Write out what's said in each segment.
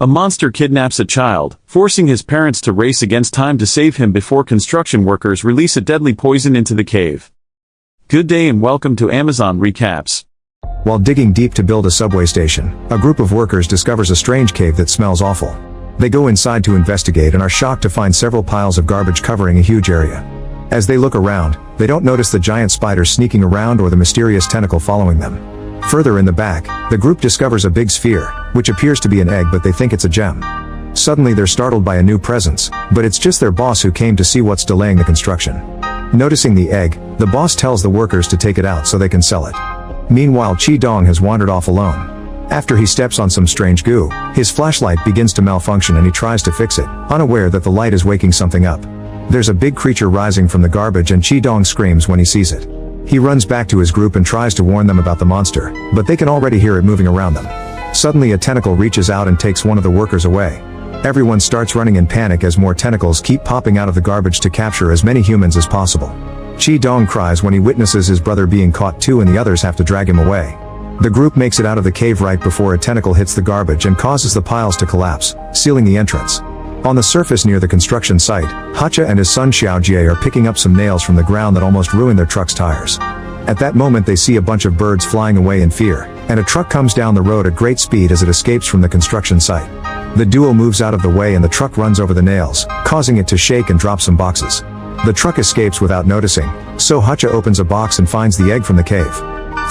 A monster kidnaps a child, forcing his parents to race against time to save him before construction workers release a deadly poison into the cave. Good day and welcome to Amazon Recaps. While digging deep to build a subway station, a group of workers discovers a strange cave that smells awful. They go inside to investigate and are shocked to find several piles of garbage covering a huge area. As they look around, they don't notice the giant spider sneaking around or the mysterious tentacle following them. Further in the back, the group discovers a big sphere, which appears to be an egg but they think it's a gem. Suddenly they're startled by a new presence, but it's just their boss who came to see what's delaying the construction. Noticing the egg, the boss tells the workers to take it out so they can sell it. Meanwhile, Chi-Dong has wandered off alone. After he steps on some strange goo, his flashlight begins to malfunction and he tries to fix it, unaware that the light is waking something up. There's a big creature rising from the garbage and Chi-Dong screams when he sees it. He runs back to his group and tries to warn them about the monster, but they can already hear it moving around them. Suddenly a tentacle reaches out and takes one of the workers away. Everyone starts running in panic as more tentacles keep popping out of the garbage to capture as many humans as possible. Chi-Dong cries when he witnesses his brother being caught too and the others have to drag him away. The group makes it out of the cave right before a tentacle hits the garbage and causes the piles to collapse, sealing the entrance. On the surface near the construction site, Hacha and his son Xiaojie are picking up some nails from the ground that almost ruin their truck's tires. At that moment they see a bunch of birds flying away in fear, and a truck comes down the road at great speed as it escapes from the construction site. The duo moves out of the way and the truck runs over the nails, causing it to shake and drop some boxes. The truck escapes without noticing, so Hacha opens a box and finds the egg from the cave.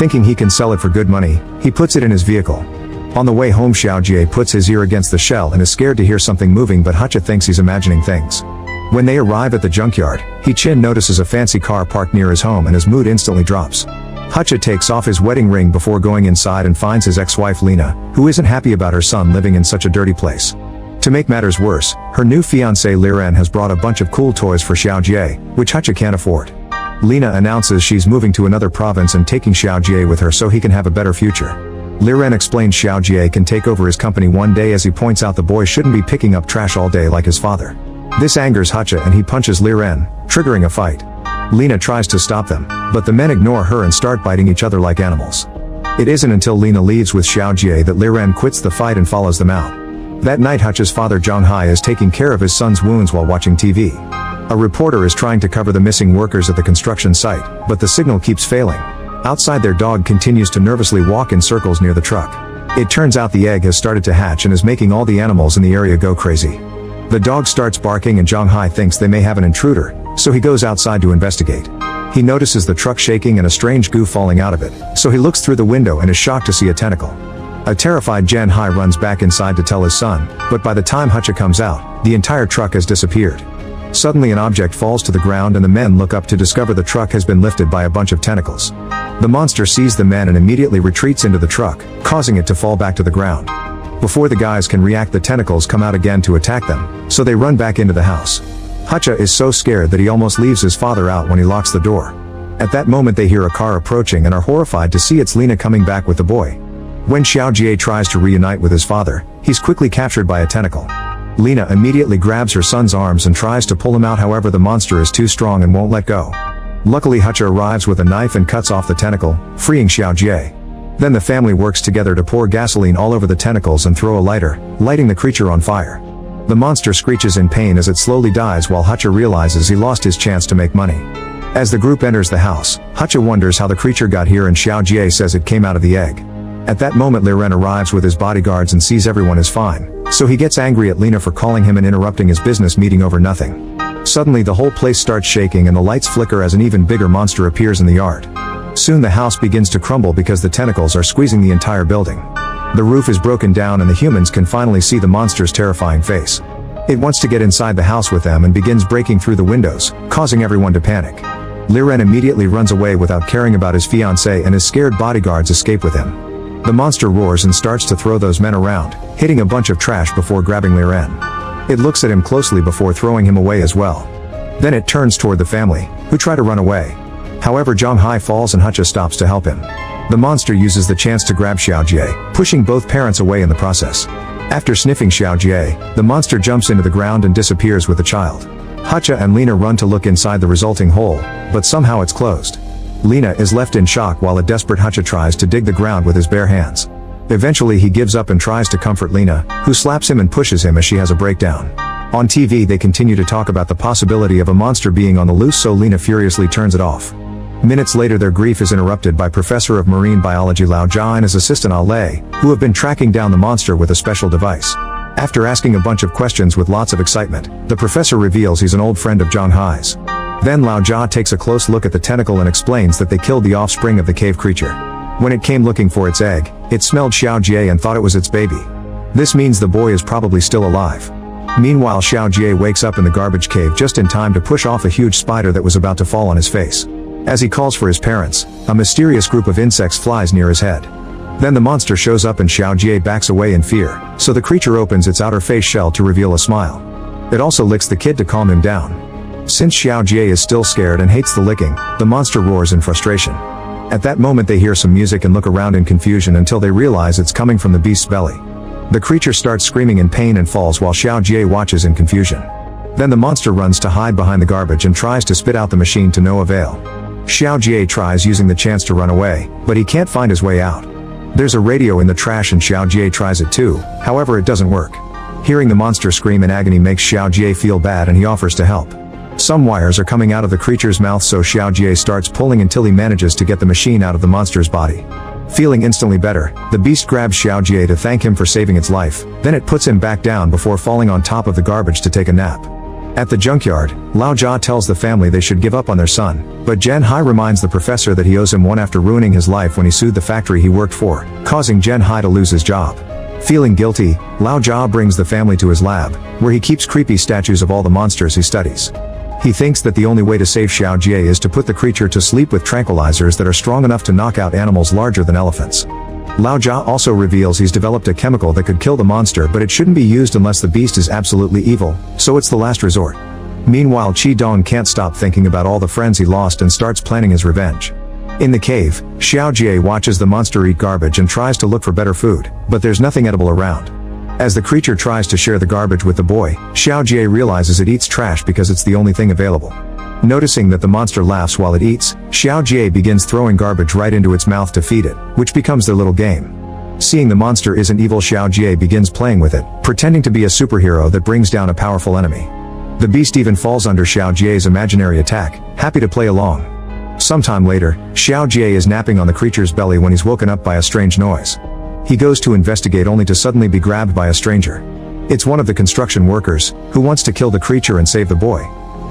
Thinking he can sell it for good money, he puts it in his vehicle. On the way home, Xiaojie puts his ear against the shell and is scared to hear something moving, but Hacha thinks he's imagining things. When they arrive at the junkyard, He-Chin notices a fancy car parked near his home and his mood instantly drops. Hacha takes off his wedding ring before going inside and finds his ex-wife Lena, who isn't happy about her son living in such a dirty place. To make matters worse, her new fiancé Liren has brought a bunch of cool toys for Xiaojie, which Hacha can't afford. Lena announces she's moving to another province and taking Xiaojie with her so he can have a better future. Liren explains Xiaojie can take over his company one day as he points out the boy shouldn't be picking up trash all day like his father. This angers Hacha and he punches Liren, triggering a fight. Lena tries to stop them, but the men ignore her and start biting each other like animals. It isn't until Lena leaves with Xiaojie that Liren quits the fight and follows them out. That night Hacha's father Zhonghai is taking care of his son's wounds while watching TV. A reporter is trying to cover the missing workers at the construction site, but the signal keeps failing. Outside, their dog continues to nervously walk in circles near the truck. It turns out the egg has started to hatch and is making all the animals in the area go crazy. The dog starts barking and Zhonghai thinks they may have an intruder, so he goes outside to investigate. He notices the truck shaking and a strange goo falling out of it, so he looks through the window and is shocked to see a tentacle. A terrified Zhonghai runs back inside to tell his son, but by the time Hacha comes out, the entire truck has disappeared. Suddenly an object falls to the ground and the men look up to discover the truck has been lifted by a bunch of tentacles. The monster sees the men and immediately retreats into the truck, causing it to fall back to the ground. Before the guys can react, the tentacles come out again to attack them, so they run back into the house. Hacha is so scared that he almost leaves his father out when he locks the door. At that moment they hear a car approaching and are horrified to see it's Lena coming back with the boy. When Xiaojie tries to reunite with his father, he's quickly captured by a tentacle. Lena immediately grabs her son's arms and tries to pull him out, however the monster is too strong and won't let go. Luckily Hacha arrives with a knife and cuts off the tentacle, freeing Xiaojie. Then the family works together to pour gasoline all over the tentacles and throw a lighter, lighting the creature on fire. The monster screeches in pain as it slowly dies while Hacha realizes he lost his chance to make money. As the group enters the house, Hacha wonders how the creature got here and Xiaojie says it came out of the egg. At that moment Liren arrives with his bodyguards and sees everyone is fine, so he gets angry at Lena for calling him and interrupting his business meeting over nothing. Suddenly the whole place starts shaking and the lights flicker as an even bigger monster appears in the yard. Soon the house begins to crumble because the tentacles are squeezing the entire building. The roof is broken down and the humans can finally see the monster's terrifying face. It wants to get inside the house with them and begins breaking through the windows, causing everyone to panic. Liren immediately runs away without caring about his fiancée and his scared bodyguards escape with him. The monster roars and starts to throw those men around, hitting a bunch of trash before grabbing Liren. It looks at him closely before throwing him away as well. Then it turns toward the family, who try to run away. However, Zhonghai falls and Hacha stops to help him. The monster uses the chance to grab Xiaojie, pushing both parents away in the process. After sniffing Xiaojie, the monster jumps into the ground and disappears with the child. Hacha and Lena run to look inside the resulting hole, but somehow it's closed. Lena is left in shock while a desperate Hacha tries to dig the ground with his bare hands. Eventually he gives up and tries to comfort Lena, who slaps him and pushes him as she has a breakdown. On TV they continue to talk about the possibility of a monster being on the loose, so Lena furiously turns it off. Minutes later their grief is interrupted by Professor of Marine Biology Lao Jia and his assistant Ale, who have been tracking down the monster with a special device. After asking a bunch of questions with lots of excitement, the professor reveals he's an old friend of Zhang Hai's. Then Lao Jia takes a close look at the tentacle and explains that they killed the offspring of the cave creature. When it came looking for its egg, it smelled Xiao Jie and thought it was its baby. This means the boy is probably still alive. Meanwhile Xiao Jie wakes up in the garbage cave just in time to push off a huge spider that was about to fall on his face. As he calls for his parents, a mysterious group of insects flies near his head. Then the monster shows up and Xiao Jie backs away in fear, so the creature opens its outer face shell to reveal a smile. It also licks the kid to calm him down. Since Xiao Jie is still scared and hates the licking, the monster roars in frustration. At that moment they hear some music and look around in confusion until they realize it's coming from the beast's belly. The creature starts screaming in pain and falls while Xiao Jie watches in confusion. Then the monster runs to hide behind the garbage and tries to spit out the machine to no avail. Xiao Jie tries using the chance to run away, but he can't find his way out. There's a radio in the trash and Xiao Jie tries it too, however it doesn't work. Hearing the monster scream in agony makes Xiao Jie feel bad and he offers to help. Some wires are coming out of the creature's mouth, so Xiao Jie starts pulling until he manages to get the machine out of the monster's body. Feeling instantly better, the beast grabs Xiao Jie to thank him for saving its life, then it puts him back down before falling on top of the garbage to take a nap. At the junkyard, Lao Jia tells the family they should give up on their son, but Zhen Hai reminds the professor that he owes him one after ruining his life when he sued the factory he worked for, causing Zhen Hai to lose his job. Feeling guilty, Lao Jia brings the family to his lab, where he keeps creepy statues of all the monsters he studies. He thinks that the only way to save Xiao Jie is to put the creature to sleep with tranquilizers that are strong enough to knock out animals larger than elephants. Lao Jia also reveals he's developed a chemical that could kill the monster, but it shouldn't be used unless the beast is absolutely evil, so it's the last resort. Meanwhile Qi Dong can't stop thinking about all the friends he lost and starts planning his revenge. In the cave, Xiao Jie watches the monster eat garbage and tries to look for better food, but there's nothing edible around. As the creature tries to share the garbage with the boy, Xiao Jie realizes it eats trash because it's the only thing available. Noticing that the monster laughs while it eats, Xiao Jie begins throwing garbage right into its mouth to feed it, which becomes their little game. Seeing the monster isn't evil, Xiao Jie begins playing with it, pretending to be a superhero that brings down a powerful enemy. The beast even falls under Xiao Jie's imaginary attack, happy to play along. Sometime later, Xiao Jie is napping on the creature's belly when he's woken up by a strange noise. He goes to investigate only to suddenly be grabbed by a stranger. It's one of the construction workers, who wants to kill the creature and save the boy.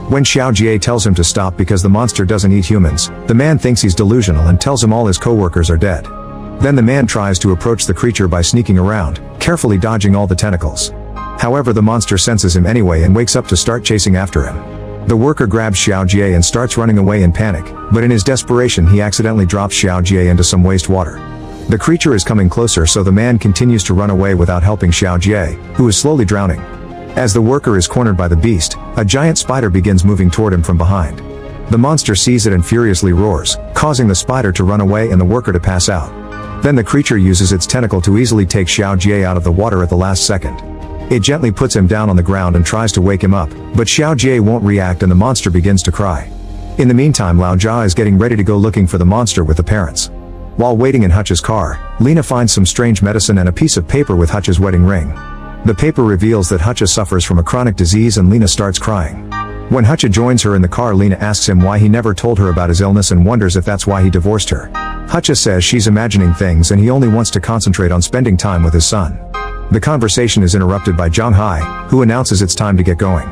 When Xiao Jie tells him to stop because the monster doesn't eat humans, the man thinks he's delusional and tells him all his co-workers are dead. Then the man tries to approach the creature by sneaking around, carefully dodging all the tentacles. However, the monster senses him anyway and wakes up to start chasing after him. The worker grabs Xiao Jie and starts running away in panic, but in his desperation he accidentally drops Xiao Jie into some wastewater. The creature is coming closer, so the man continues to run away without helping Xiao Jie, who is slowly drowning. As the worker is cornered by the beast, a giant spider begins moving toward him from behind. The monster sees it and furiously roars, causing the spider to run away and the worker to pass out. Then the creature uses its tentacle to easily take Xiao Jie out of the water at the last second. It gently puts him down on the ground and tries to wake him up, but Xiao Jie won't react and the monster begins to cry. In the meantime, Lao Jia is getting ready to go looking for the monster with the parents. While waiting in Hutch's car, Lena finds some strange medicine and a piece of paper with Hutch's wedding ring. The paper reveals that Hutch suffers from a chronic disease and Lena starts crying. When Hutch joins her in the car, Lena asks him why he never told her about his illness and wonders if that's why he divorced her. Hutch says she's imagining things and he only wants to concentrate on spending time with his son. The conversation is interrupted by Zhang Hai, who announces it's time to get going.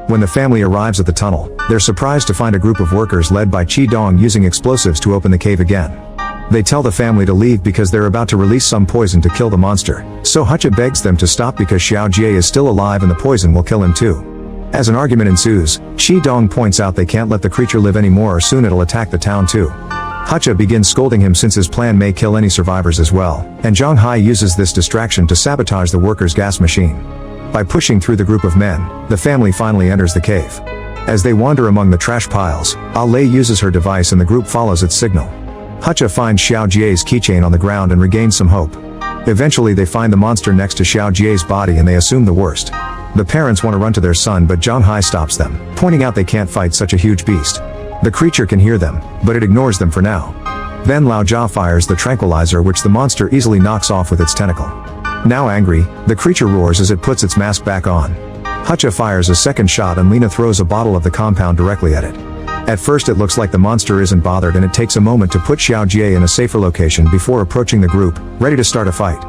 When the family arrives at the tunnel, they're surprised to find a group of workers led by Qi Dong using explosives to open the cave again. They tell the family to leave because they're about to release some poison to kill the monster, so Hutch begs them to stop because Xiao Jie is still alive and the poison will kill him too. As an argument ensues, Qi Dong points out they can't let the creature live anymore or soon it'll attack the town too. Hutch begins scolding him since his plan may kill any survivors as well, and Zhang Hai uses this distraction to sabotage the workers' gas machine. By pushing through the group of men, the family finally enters the cave. As they wander among the trash piles, Ale uses her device and the group follows its signal. Hutch finds Xiao Jie's keychain on the ground and regains some hope. Eventually they find the monster next to Xiao Jie's body and they assume the worst. The parents want to run to their son, but Zhang Hai stops them, pointing out they can't fight such a huge beast. The creature can hear them, but it ignores them for now. Then Lao Jia fires the tranquilizer, which the monster easily knocks off with its tentacle. Now angry, the creature roars as it puts its mask back on. Hutcha fires a second shot and Lena throws a bottle of the compound directly at it. At first it looks like the monster isn't bothered and it takes a moment to put Xiao Jie in a safer location before approaching the group, ready to start a fight.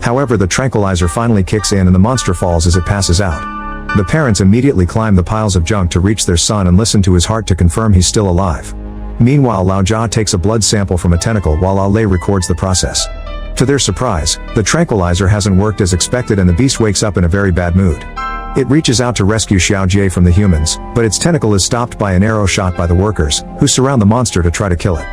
However, the tranquilizer finally kicks in and the monster falls as it passes out. The parents immediately climb the piles of junk to reach their son and listen to his heart to confirm he's still alive. Meanwhile, Lao Jia takes a blood sample from a tentacle while Lao Lei records the process. To their surprise, the tranquilizer hasn't worked as expected and the beast wakes up in a very bad mood. It reaches out to rescue Xiao Jie from the humans, but its tentacle is stopped by an arrow shot by the workers, who surround the monster to try to kill it.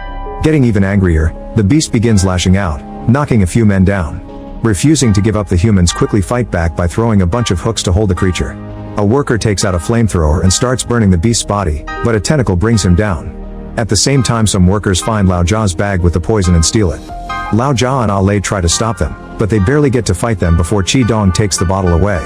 Getting even angrier, the beast begins lashing out, knocking a few men down. Refusing to give up, the humans quickly fight back by throwing a bunch of hooks to hold the creature. A worker takes out a flamethrower and starts burning the beast's body, but a tentacle brings him down. At the same time, some workers find Lao Jia's bag with the poison and steal it. Lao Jia and Ale try to stop them, but they barely get to fight them before Qi Dong takes the bottle away.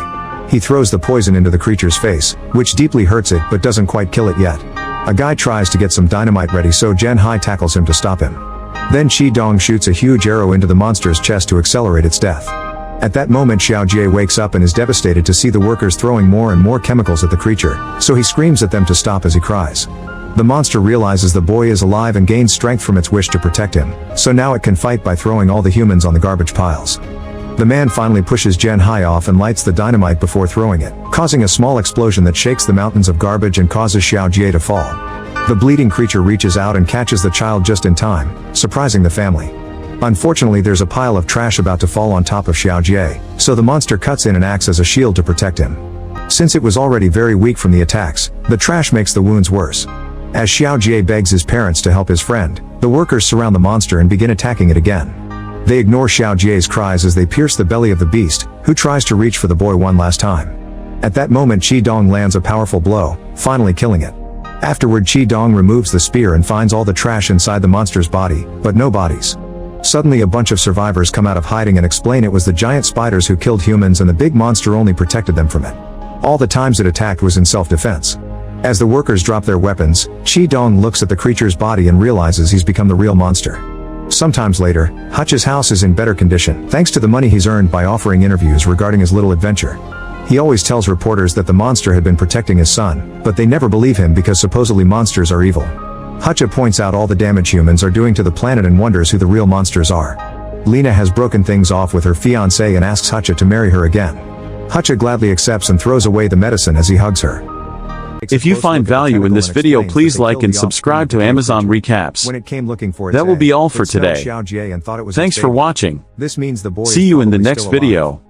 He throws the poison into the creature's face, which deeply hurts it but doesn't quite kill it yet. A guy tries to get some dynamite ready, so Zhen Hai tackles him to stop him. Then Qi Dong shoots a huge arrow into the monster's chest to accelerate its death. At that moment, Xiao Jie wakes up and is devastated to see the workers throwing more and more chemicals at the creature, so he screams at them to stop as he cries. The monster realizes the boy is alive and gains strength from its wish to protect him, so now it can fight by throwing all the humans on the garbage piles. The man finally pushes Zhen Hai off and lights the dynamite before throwing it, causing a small explosion that shakes the mountains of garbage and causes Xiao Jie to fall. The bleeding creature reaches out and catches the child just in time, surprising the family. Unfortunately, there's a pile of trash about to fall on top of Xiao Jie, so the monster cuts in and acts as a shield to protect him. Since it was already very weak from the attacks, the trash makes the wounds worse. As Xiao Jie begs his parents to help his friend, the workers surround the monster and begin attacking it again. They ignore Xiao Jie's cries as they pierce the belly of the beast, who tries to reach for the boy one last time. At that moment, Qi Dong lands a powerful blow, finally killing it. Afterward, Qi Dong removes the spear and finds all the trash inside the monster's body, but no bodies. Suddenly a bunch of survivors come out of hiding and explain it was the giant spiders who killed humans and the big monster only protected them from it. All the times it attacked was in self-defense. As the workers drop their weapons, Qi Dong looks at the creature's body and realizes he's become the real monster. Sometimes later, Hutch's house is in better condition, thanks to the money he's earned by offering interviews regarding his little adventure. He always tells reporters that the monster had been protecting his son, but they never believe him because supposedly monsters are evil. Hutcha points out all the damage humans are doing to the planet and wonders who the real monsters are. Lena has broken things off with her fiancé and asks Hutcha to marry her again. Hutcha gladly accepts and throws away the medicine as he hugs her. If you find value in this video, please like and subscribe to Amazon Recaps. That will be all for today. Thanks for watching. See you in the next video.